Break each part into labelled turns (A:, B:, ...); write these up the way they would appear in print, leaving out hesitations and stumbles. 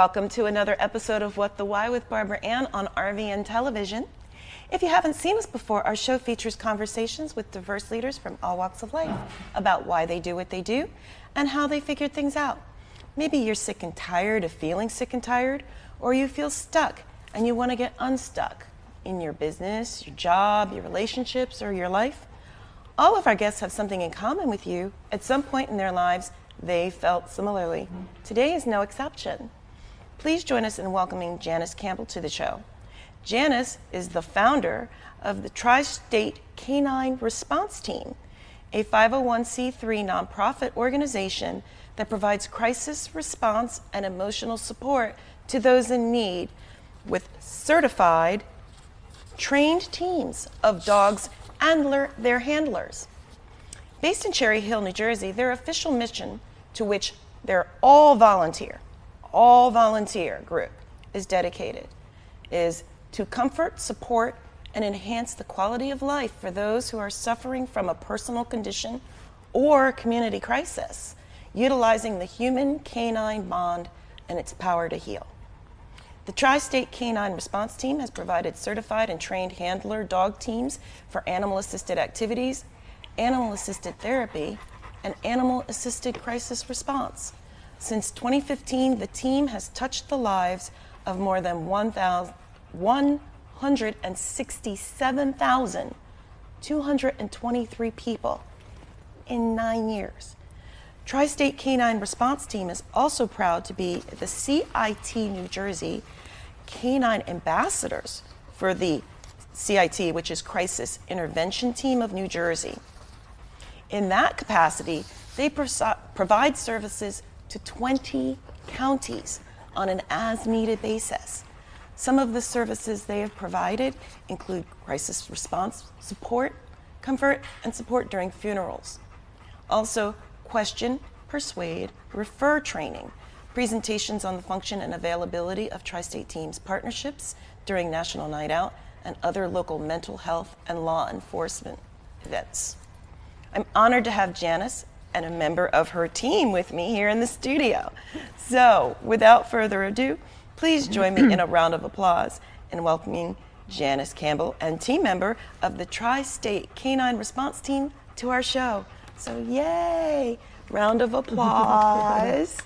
A: Welcome to another episode of What the Why with Barbara Ann on RVN Television. If you haven't seen us before, our show features conversations with diverse leaders from all walks of life about why they do what they do and how they figured things out. Maybe you're sick and tired of feeling sick and tired, or you feel stuck and you want to get unstuck in your business, your job, your relationships, or your life. All of our guests have something in common with you. At some point in their lives, they felt similarly. Today is no exception. Please join us in welcoming Janice Campbell to the show. Janice is the founder of the Tri-State Canine Response Team, a 501c3 nonprofit organization that provides crisis response and emotional support to those in need with certified, trained teams of dogs and their handlers. Based in Cherry Hill, New Jersey, their official mission, to which their all volunteer group is dedicated, is to comfort, support, and enhance the quality of life for those who are suffering from a personal condition or community crisis, utilizing the human-canine bond and its power to heal. The Tri-State Canine Response Team has provided certified and trained handler dog teams for animal-assisted activities, animal-assisted therapy, and animal-assisted crisis response. Since 2015, the team has touched the lives of more than 167,223 people in 9 years. Tri-State Canine Response Team is also proud to be the CIT New Jersey Canine Ambassadors for the CIT, which is Crisis Intervention Team of New Jersey. In that capacity, they provide services to 20 counties on an as-needed basis. Some of the services they have provided include crisis response support, comfort, and support during funerals. Also, question, persuade, refer training, presentations on the function and availability of Tri-State Teams partnerships during National Night Out and other local mental health and law enforcement events. I'm honored to have Janice and a member of her team with me here in the studio. So, without further ado, please join me in a round of applause in welcoming Janice Campbell and team member of the Tri-State Canine Response Team to our show. So, yay! Round of applause.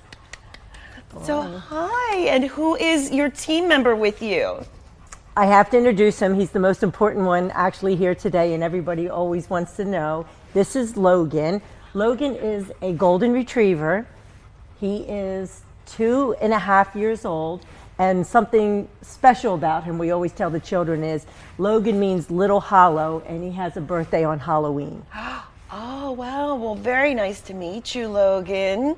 A: So, hi, and who is your team member with you?
B: I have to introduce him. He's the most important one actually here today, and everybody always wants to know. This is Logan. Logan is a golden retriever. He is 2.5 years old, and something special about him we always tell the children is Logan means little hollow, and he has a birthday on Halloween.
A: Oh, wow. Well, very nice to meet you, Logan.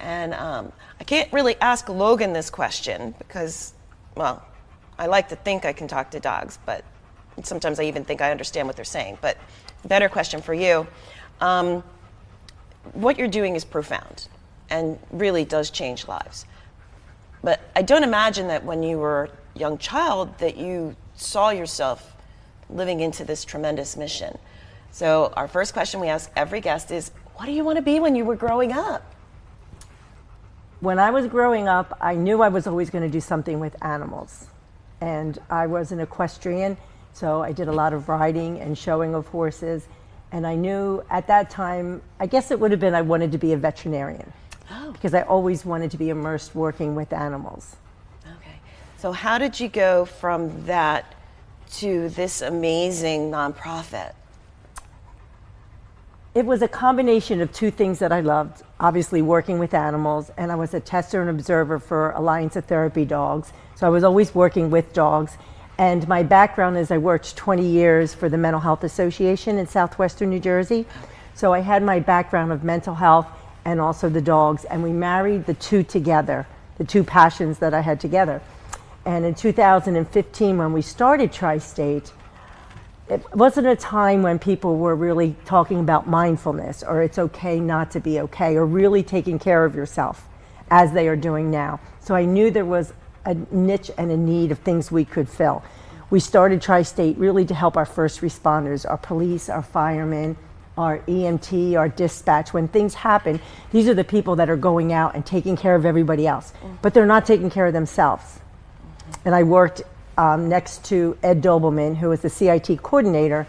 A: And I can't really ask Logan this question because, well, I like to think I can talk to dogs, but sometimes I even think I understand what they're saying. But better question for you. What you're doing is profound and really does change lives. But I don't imagine that when you were a young child that you saw yourself living into this tremendous mission. So our first question we ask every guest is, what do you want to be when you were growing up?
B: When I was growing up, I knew I was always going to do something with animals. And I was an equestrian, so I did a lot of riding and showing of horses. And I knew at that time, I guess it would have been I wanted to be a veterinarian.
A: Oh.
B: Because I always wanted to be immersed working with animals.
A: Okay. So how did you go from that to this amazing nonprofit?
B: It was a combination of two things that I loved. Obviously working with animals, and I was a tester and observer for Alliance of Therapy Dogs. So I was always working with dogs. And my background is I worked 20 years for the Mental Health Association in Southwestern New Jersey. So I had my background of mental health and also the dogs, and we married the two together, the two passions that I had together. And in 2015, when we started Tri-State, it wasn't a time when people were really talking about mindfulness or it's okay not to be okay or really taking care of yourself as they are doing now. So I knew there was a niche and a need of things we could fill. We started Tri-State really to help our first responders, our police, our firemen, our EMT, our dispatch. When things happen, these are the people that are going out and taking care of everybody else, but they're not taking care of themselves. And I worked next to Ed Dobelman, who was the CIT coordinator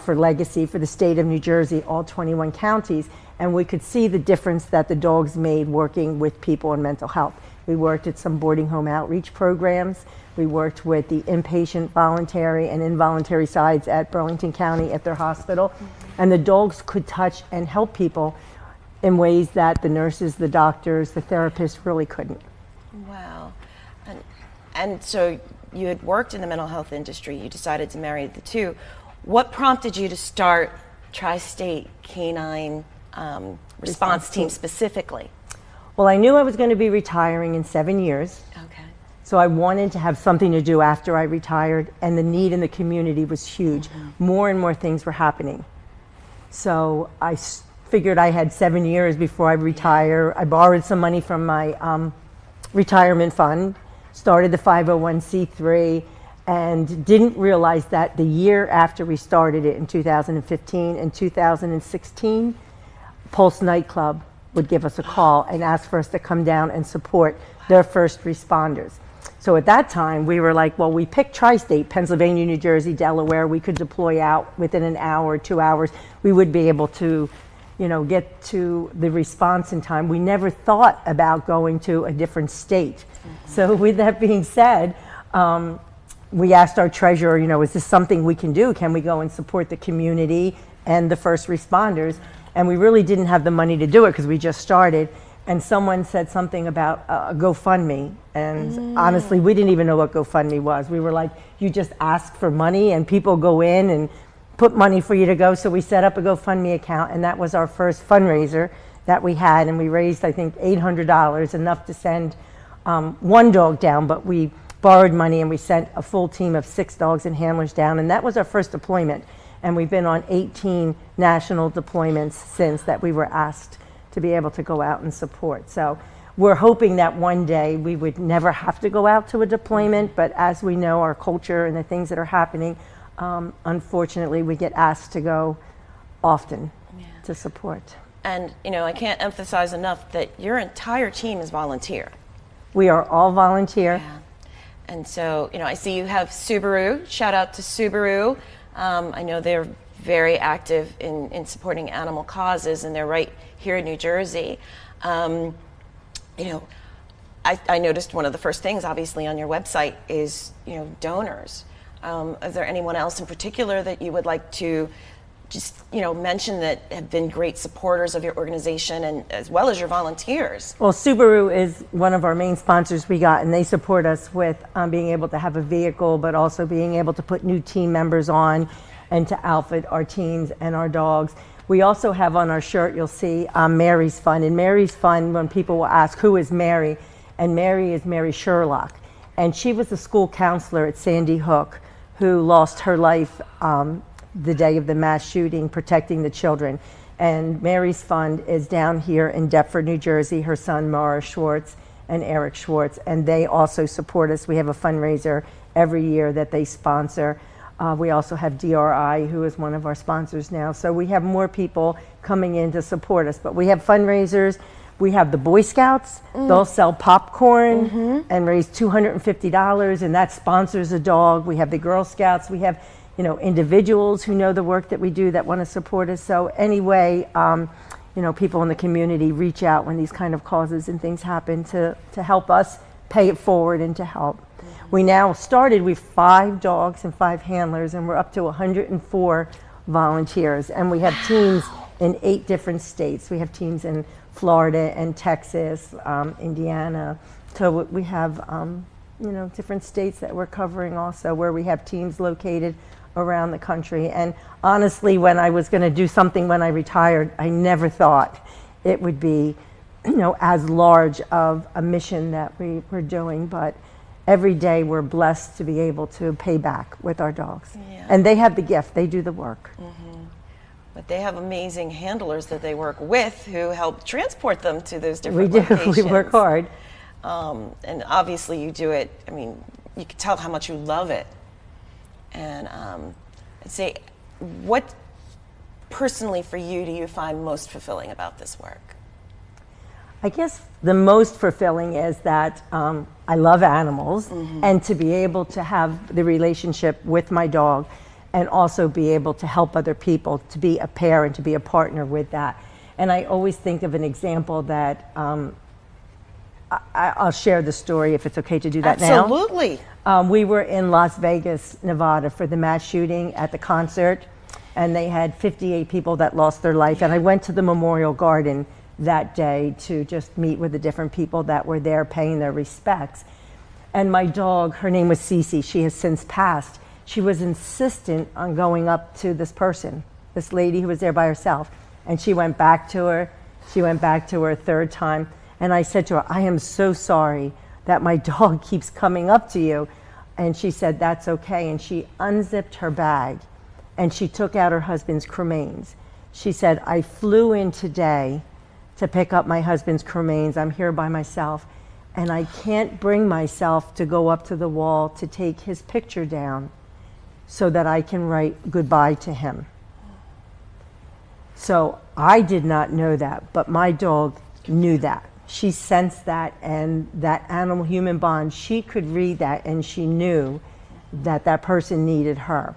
B: for Legacy for the state of New Jersey, all 21 counties, and we could see the difference that the dogs made working with people in mental health. We worked at some boarding home outreach programs. We worked with the inpatient, voluntary, and involuntary sides at Burlington County at their hospital. And the dogs could touch and help people in ways that the nurses, the doctors, the therapists really couldn't.
A: Wow. And so you had worked in the mental health industry. You decided to marry the two. What prompted you to start Tri-State Canine Response Team specifically?
B: Well, I knew I was going to be retiring in 7 years.
A: Okay.
B: So I wanted to have something to do after I retired, and the need in the community was huge. More and more things were happening. So I figured I had 7 years before I retire. I borrowed some money from my retirement fund, started the 501c3, and didn't realize that the year after we started it in 2015 and 2016, Pulse Nightclub would give us a call and ask for us to come down and support their first responders. So at that time, we were like, well, we picked Tri-State, Pennsylvania, New Jersey, Delaware. We could deploy out within an hour, 2 hours. We would be able to, get to the response in time. We never thought about going to a different state. So with that being said, we asked our treasurer, is this something we can do? Can we go and support the community and the first responders? And we really didn't have the money to do it because we just started. And someone said something about a GoFundMe. And honestly, we didn't even know what GoFundMe was. We were like, you just ask for money and people go in and put money for you to go. So we set up a GoFundMe account, and that was our first fundraiser that we had. And we raised, I think, $800, enough to send one dog down. But we borrowed money and we sent a full team of 6 dogs and handlers down. And that was our first deployment. And we've been on 18 national deployments since that we were asked to be able to go out and support. So we're hoping that one day we would never have to go out to a deployment, but as we know, our culture and the things that are happening, unfortunately, we get asked to go often to support.
A: And, I can't emphasize enough that your entire team is volunteer.
B: We are all volunteer.
A: Yeah. And so, I see you have Subaru. Shout out to Subaru. I know they're very active in supporting animal causes, and they're right here in New Jersey. I noticed one of the first things, obviously, on your website is, donors. Is there anyone else in particular that you would like to just, mention that have been great supporters of your organization, and as well as your volunteers? Well,
B: Subaru is one of our main sponsors we got, and they support us with being able to have a vehicle, but also being able to put new team members on and to outfit our teams and our dogs. We also have on our shirt, you'll see Mary's Fund. And Mary's Fund, when people will ask, who is Mary? And Mary is Mary Sherlock. And she was the school counselor at Sandy Hook who lost her life the day of the mass shooting, protecting the children. And Mary's Fund is down here in Deptford, New Jersey, her son Mara Schwartz and Eric Schwartz. And they also support us. We have a fundraiser every year that they sponsor. We also have DRI, who is one of our sponsors now. So we have more people coming in to support us. But we have fundraisers. We have the Boy Scouts. They'll sell popcorn and raise $250, and that sponsors a dog. We have the Girl Scouts. We have, individuals who know the work that we do that want to support us. So anyway, people in the community reach out when these kind of causes and things happen to help us pay it forward and to help. We now started with 5 dogs and 5 handlers, and we're up to 104 volunteers. And we have teams in 8 different states. We have teams in Florida and Texas, Indiana. So we have, different states that we're covering also, where we have teams located around the country. And honestly, when I was going to do something when I retired, I never thought it would be, as large of a mission that we were doing. But every day we're blessed to be able to pay back with our dogs. Yeah. And they have the gift, they do the work.
A: But they have amazing handlers that they work with who help transport them to those different locations.
B: We work hard.
A: And obviously you do it, you can tell how much you love it. And I'd say, what personally for you do you find most fulfilling about this work?
B: I guess the most fulfilling is that I love animals, and to be able to have the relationship with my dog and also be able to help other people, to be a parent, to be a partner with that. And I always think of an example that I'll share the story if it's okay to do that now.
A: Absolutely.
B: We were in Las Vegas, Nevada for the mass shooting at the concert, and they had 58 people that lost their life. And I went to the Memorial Garden that day to just meet with the different people that were there paying their respects. And my dog, her name was Cece, she has since passed. She was insistent on going up to this person, this lady who was there by herself. And she went back to her. She went back to her a third time. And I said to her, I am so sorry that my dog keeps coming up to you. And she said, that's okay. And she unzipped her bag and she took out her husband's cremains. She said, I flew in today to pick up my husband's cremains. I'm here by myself, and I can't bring myself to go up to the wall to take his picture down so that I can write goodbye to him. So I did not know that, but my dog knew that. She sensed that, and that animal-human bond, she could read that, and she knew that that person needed her.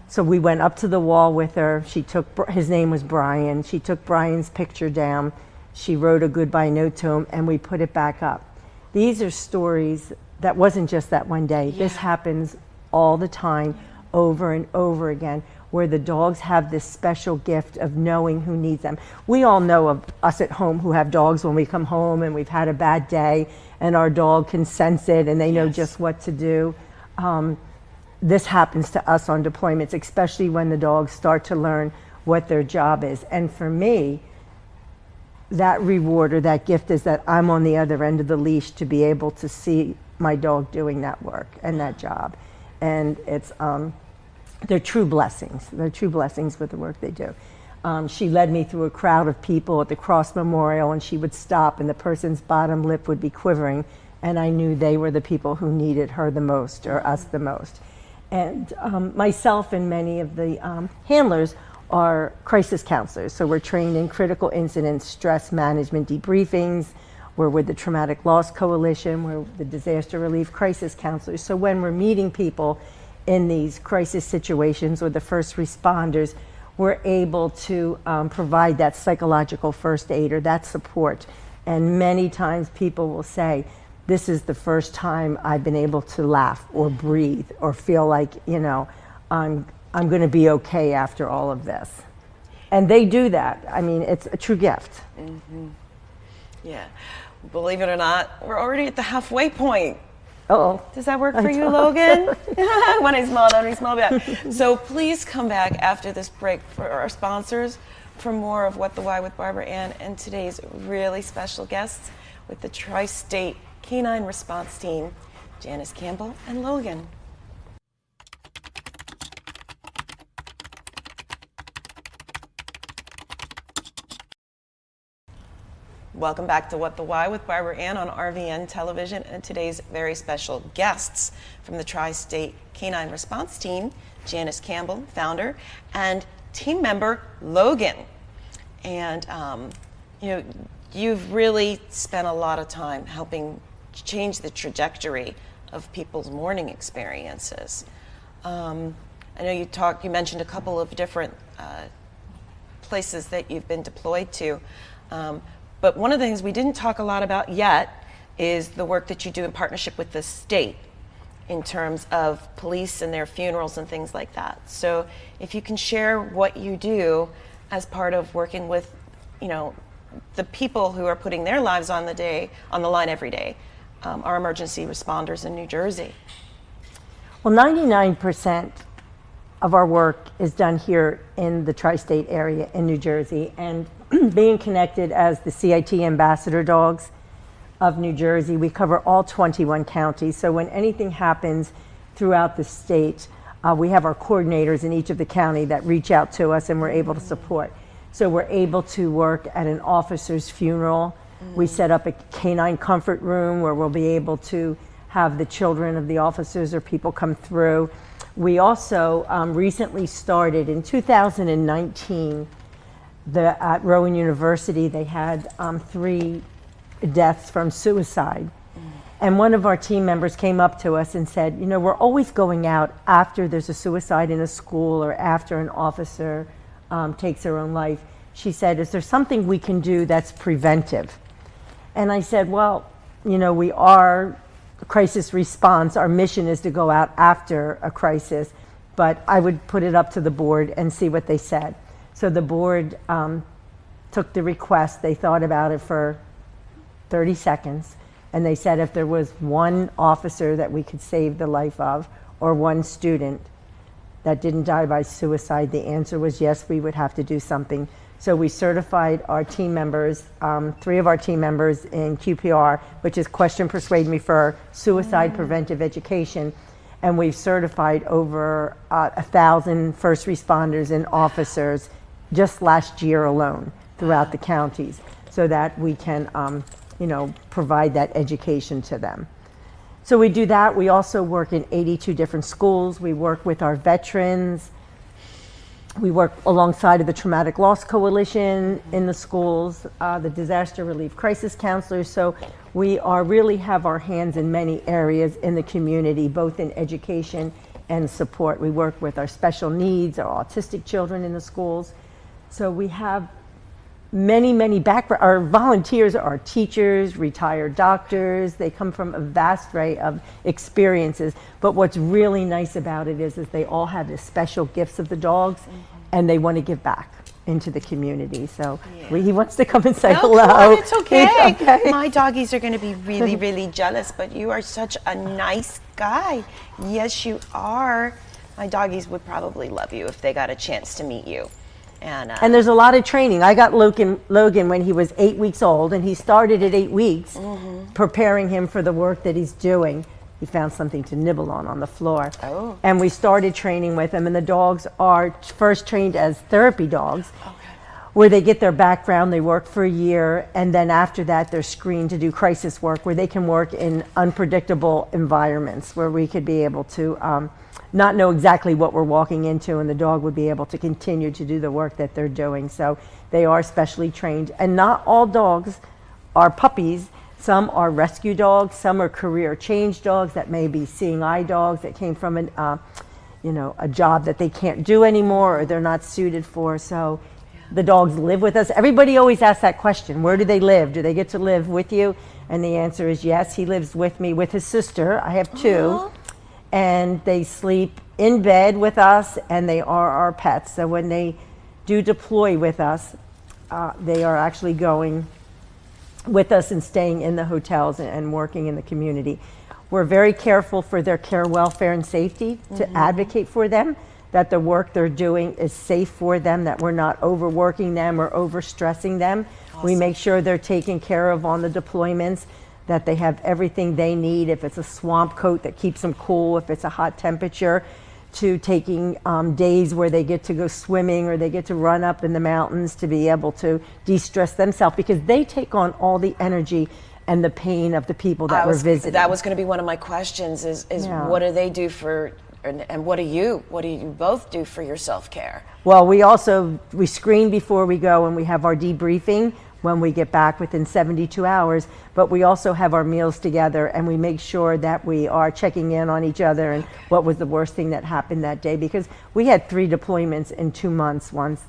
B: So we went up to the wall with her. She took, his name was Brian. She took Brian's picture down. She wrote a goodbye note to him, and we put it back up. These are stories that wasn't just that one day. This happens all the time, over and over again, where the dogs have this special gift of knowing who needs them. We all know of us at home who have dogs when we come home and we've had a bad day, and our dog can sense it and they know just what to do. This happens to us on deployments, especially when the dogs start to learn what their job is. And for me, that reward or that gift is that I'm on the other end of the leash to be able to see my dog doing that work and that job. And it's, they're true blessings. They're true blessings with the work they do. She led me through a crowd of people at the Cross Memorial, and she would stop and the person's bottom lip would be quivering, and I knew they were the people who needed her the most, or us the most. And myself and many of the handlers are crisis counselors. So we're trained in critical incident stress management debriefings. We're with the Traumatic Loss Coalition. We're the disaster relief crisis counselors. So when we're meeting people in these crisis situations or the first responders, we're able to provide that psychological first aid or that support. And many times people will say, this is the first time I've been able to laugh or breathe or feel like, you know, I'm going to be okay after all of this. And they do that. I mean, it's a true gift.
A: Yeah. Believe it or not, we're already at the halfway point.
B: Uh-oh.
A: Does that work for you, Logan? When I smile down, we smile back. So please come back after this break for our sponsors for more of What the Why with Barbara Ann and today's really special guests with the Tri-State Canine Response Team, Janice, Campbell, and Logan. Welcome back to What the Why with Barbara Ann on RVN Television and today's very special guests from the Tri-State Canine Response Team, Janice Campbell, founder, and team member Logan. And you know, you've really spent a lot of time helping change the trajectory of people's mourning experiences. I know you mentioned a couple of different places that you've been deployed to. But one of the things we didn't talk a lot about yet is the work that you do in partnership with the state in terms of police and their funerals and things like that. So if you can share what you do as part of working with, you know, the people who are putting their lives on the line every day, our emergency responders in New Jersey.
B: Well, 99% of our work is done here in the tri-state area in New Jersey, and being connected as the CIT ambassador dogs of New Jersey, we cover all 21 counties. So when anything happens throughout the state, we have our coordinators in each of the county that reach out to us and we're able to support. So we're able to work at an officer's funeral. We set up a canine comfort room where we'll be able to have the children of the officers or people come through. We also recently started in 2019, at Rowan University, they had 3 deaths from suicide. And one of our team members came up to us and said, you know, we're always going out after there's a suicide in a school or after an officer takes their own life. She said, is there something we can do that's preventive? And I said, well, you know, we are crisis response. Our mission is to go out after a crisis, but I would put it up to the board and see what they said. So the board took the request. They thought about it for 30 seconds. And they said if there was one officer that we could save the life of, or one student that didn't die by suicide, the answer was yes, we would have to do something. So we certified our team members, 3 of our team members in QPR, which is Question, Persuade, Refer, Suicide Preventive Education. And we've certified over 1,000 first responders and officers just last year alone throughout the counties, so that we can you know, provide that education to them. So we do that. We also work in 82 different schools. We work with our veterans. We work alongside of the Traumatic Loss Coalition in the schools, the Disaster Relief Crisis Counselors. So we really have our hands in many areas in the community, both in education and support. We work with our special needs, our autistic children in the schools. So we have many background. Our volunteers are teachers, retired doctors. They come from a vast array of experiences. But what's really nice about it is they all have the special gifts of the dogs, and they want to give back into the community. So he wants to come and say hello.
A: Come on, it's okay.
B: Okay.
A: My doggies are going to be really jealous, but you are such a nice guy. Yes, you are. My doggies would probably love you if they got a chance to meet you. And
B: there's a lot of training. I got Logan when he was 8 weeks old, and he started at 8 weeks, preparing him for the work that he's doing. He found something to nibble on the floor.
A: Oh.
B: And we started training with him, and the dogs are first trained as therapy dogs, where they get their background, they work for a year, and then after that they're screened to do crisis work, where they can work in unpredictable environments, where we could be able to not know exactly what we're walking into, and the dog would be able to continue to do the work that they're doing. So they are specially trained. And not all dogs are puppies. Some are rescue dogs, some are career change dogs that may be seeing eye dogs that came from a job that they can't do anymore or they're not suited for. So the dogs live with us. Everybody always asks that question, where do they live? Do they get to live with you? And the answer is yes, he lives with me, with his sister. I have 2.
A: Aww.
B: And they sleep in bed with us, and they are our pets. So when they do deploy with us, they are actually going with us and staying in the hotels and working in the community. We're very careful for their care, welfare, and safety to advocate for them, that the work they're doing is safe for them, that we're not overworking them or overstressing them. Awesome. We make sure they're taken care of on the deployments, that they have everything they need. If it's a swamp coat that keeps them cool, if it's a hot temperature, to taking days where they get to go swimming or they get to run up in the mountains to be able to de-stress themselves, because they take on all the energy and the pain of the people that we're visiting.
A: That was going to be one of my questions is what do they do for, and what do you both do for your self-care?
B: Well, we screen before we go, and we have our debriefing when we get back within 72 hours, but we also have our meals together, and we make sure that we are checking in on each other and what was the worst thing that happened that day, because we had 3 deployments in 2 months once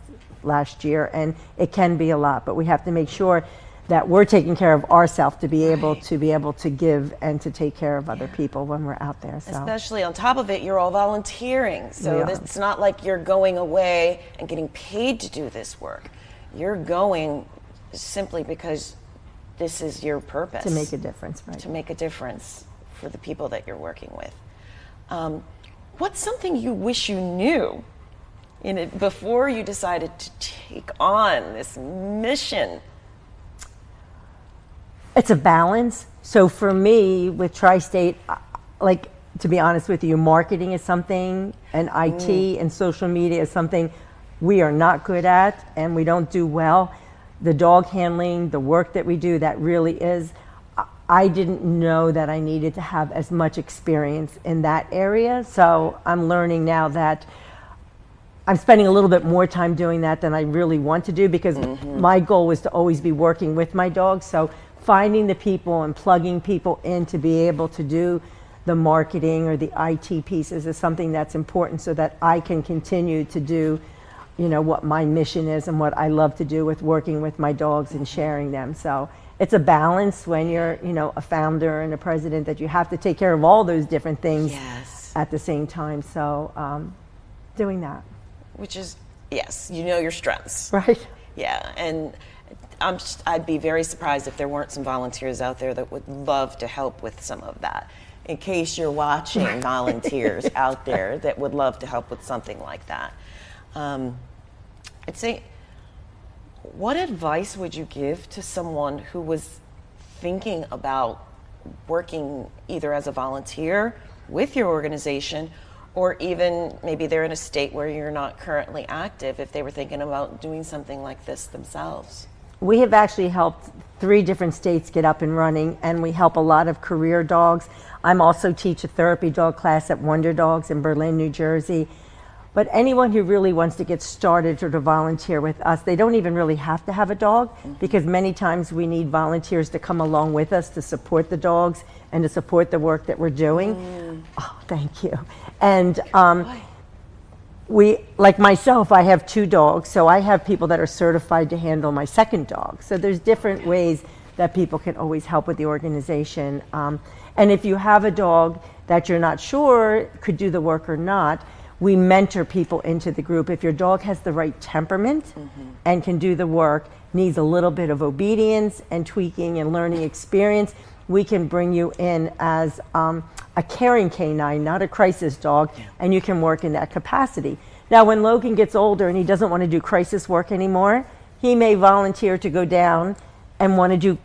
B: last year, and it can be a lot, but we have to make sure that we're taking care of ourselves to be able to give and to take care of other people when we're out there. So.
A: Especially on top of it, you're all volunteering, so it's not like you're going away and getting paid to do this work. You're going simply because this is your purpose.
B: To make a difference, right?
A: To make a difference for the people that you're working with. What's something you wish you knew before you decided to take on this mission?
B: It's a balance. So for me, with Tri-State, to be honest with you, marketing is something, and IT and social media is something we are not good at and we don't do well. The dog handling, the work that we do, that really is. I didn't know that I needed to have as much experience in that area. So I'm learning now that I'm spending a little bit more time doing that than I really want to do, because my goal was to always be working with my dogs. So finding the people and plugging people in to be able to do the marketing or the IT pieces is something that's important, so that I can continue to do, you know, what my mission is and what I love to do with working with my dogs and sharing them. So it's a balance when you're, you know, a founder and a president, that you have to take care of all those different things at the same time. So doing that.
A: Which is, yes, you know your strengths.
B: Right.
A: Yeah, and I'd be very surprised if there weren't some volunteers out there that would love to help with some of that. In case you're watching volunteers out there that would love to help with something like that. I'd say, what advice would you give to someone who was thinking about working either as a volunteer with your organization, or even maybe they're in a state where you're not currently active, if they were thinking about doing something like this themselves?
B: We have actually helped 3 different states get up and running, and we help a lot of career dogs. I'm also teach a therapy dog class at Wonder Dogs in Berlin, New Jersey. But anyone who really wants to get started or to volunteer with us, they don't even really have to have a dog, because many times we need volunteers to come along with us to support the dogs and to support the work that we're doing. Oh, thank you. And we, like myself, I have 2 dogs, so I have people that are certified to handle my second dog. So there's different ways that people can always help with the organization. And if you have a dog that you're not sure could do the work or not, we mentor people into the group. If your dog has the right temperament and can do the work, needs a little bit of obedience and tweaking and learning experience, we can bring you in as a caring canine, not a crisis dog, and you can work in that capacity. Now, when Logan gets older and he doesn't want to do crisis work anymore, he may volunteer to go down and want to do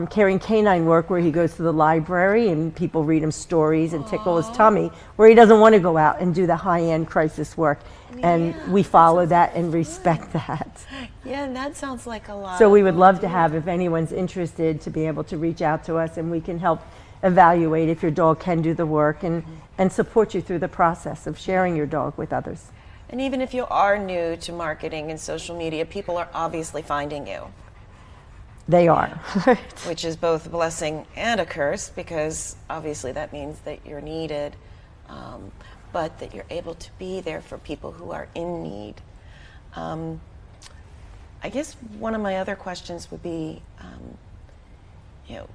B: caring canine work, where he goes to the library and people read him stories and tickle his tummy, where he doesn't want to go out and do the high-end crisis work. And we follow that and respect that.
A: Yeah, that sounds like a lot.
B: So we would love to have, if anyone's interested, to be able to reach out to us, and we can help evaluate if your dog can do the work, and support you through the process of sharing your dog with others.
A: And even if you are new to marketing and social media, people are obviously finding you.
B: They are.
A: Which is both a blessing and a curse, because obviously that means that you're needed, but that you're able to be there for people who are in need. I guess one of my other questions would be, you know,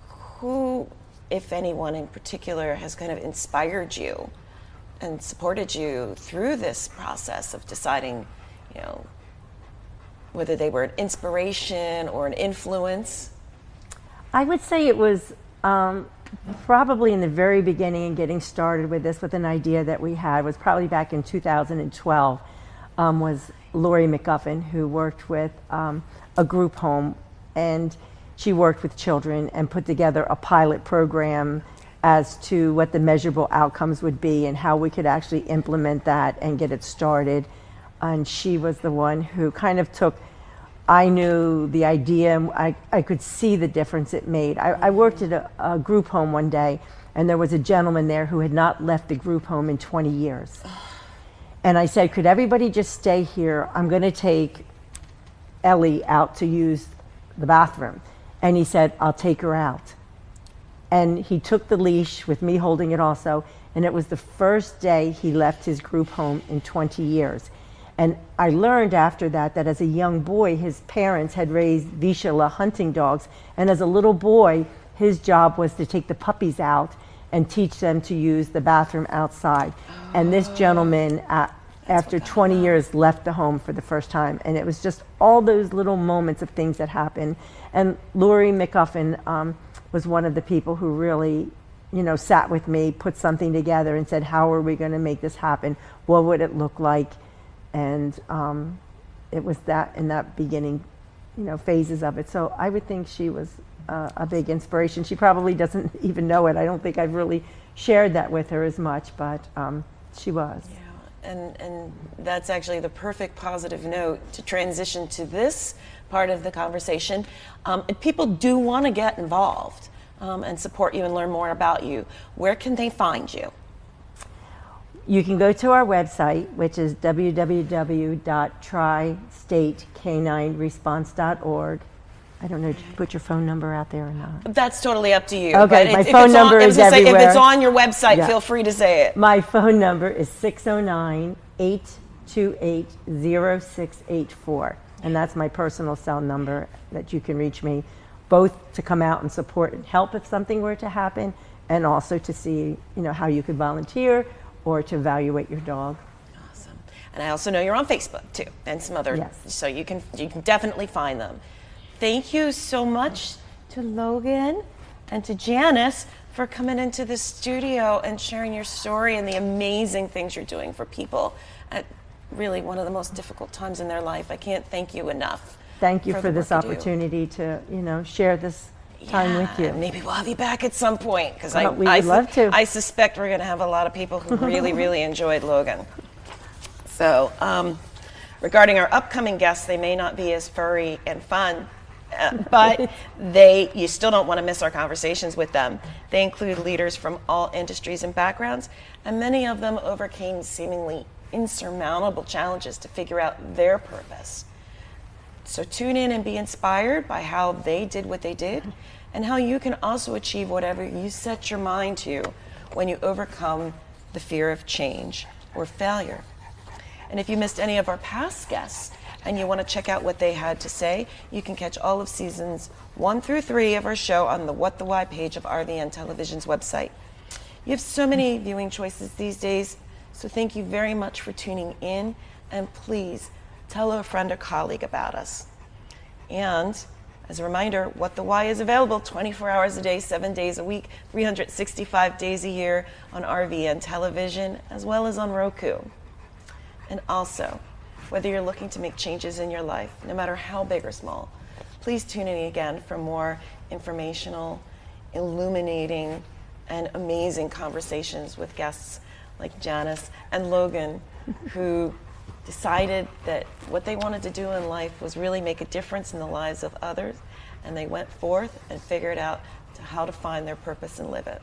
A: who, if anyone in particular, has kind of inspired you and supported you through this process of deciding, you know, whether they were an inspiration or an influence?
B: I would say it was probably in the very beginning and getting started with this, with an idea that we had, was probably back in 2012, was Lori McGuffin, who worked with a group home, and she worked with children and put together a pilot program as to what the measurable outcomes would be and how we could actually implement that and get it started. And she was the one who kind of took, I knew the idea, and I could see the difference it made. I worked at a group home one day, and there was a gentleman there who had not left the group home in 20 years. And I said, could everybody just stay here? I'm going to take Ellie out to use the bathroom. And he said, I'll take her out. And he took the leash with me holding it also, and it was the first day he left his group home in 20 years. And I learned after that that as a young boy, his parents had raised Vizsla hunting dogs, and as a little boy, his job was to take the puppies out and teach them to use the bathroom outside. And this gentleman, after 20 years, left the home for the first time. And it was just all those little moments of things that happened. And Lori McGuffin was one of the people who really, you know, sat with me, put something together and said, how are we going to make this happen? What would it look like? And it was that in that beginning, you know, phases of it. So I would think she was a big inspiration. She probably doesn't even know it. I don't think I've really shared that with her as much, but she was.
A: Yeah, and that's actually the perfect positive note to transition to this part of the conversation. And people do want to get involved. and support you and learn more about you, where can they find you?
B: You can go to our website, which is www.tristateK9response.org. I don't know, did you put your phone number out there or not?
A: That's totally up to you.
B: Okay,
A: but
B: my
A: if
B: phone
A: it's
B: number is everywhere.
A: If it's on your website,
B: Yeah.
A: feel free to say it.
B: My phone number is 609-828-0684. And that's my personal cell number that you can reach me, both to come out and support and help if something were to happen, and also to see, how you could volunteer or to evaluate your dog.
A: Awesome. And I also know you're on Facebook too, and some other,
B: Yes.
A: so you can definitely find them. Thank you so much to Logan and to Janice for coming into the studio and sharing your story and the amazing things you're doing for people at really one of the most difficult times in their life. I can't thank you enough.
B: Thank you for
A: the
B: this
A: work you do.
B: opportunity to, share this time with you.
A: Maybe we'll have you back at some point, because
B: we would love to.
A: I suspect we're going to have a lot of people who really, really enjoyed Logan. So, regarding our upcoming guests, they may not be as furry and fun, but you still don't want to miss our conversations with them. They include leaders from all industries and backgrounds, and many of them overcame seemingly insurmountable challenges to figure out their purpose. So tune in and be inspired by how they did what they did, and how you can also achieve whatever you set your mind to when you overcome the fear of change or failure. And if you missed any of our past guests and you want to check out what they had to say, you can catch all of seasons 1 through 3 of our show on the What the Why page of RVN Television's website. You have so many viewing choices these days, so thank you very much for tuning in, and please tell a friend or colleague about us. And as a reminder, What the Why is available 24 hours a day, 7 days a week, 365 days a year on RVN Television, as well as on Roku. And also, whether you're looking to make changes in your life, no matter how big or small, please tune in again for more informational, illuminating, and amazing conversations with guests like Janice and Logan, who decided that what they wanted to do in life was really make a difference in the lives of others, and they went forth and figured out how to find their purpose and live it.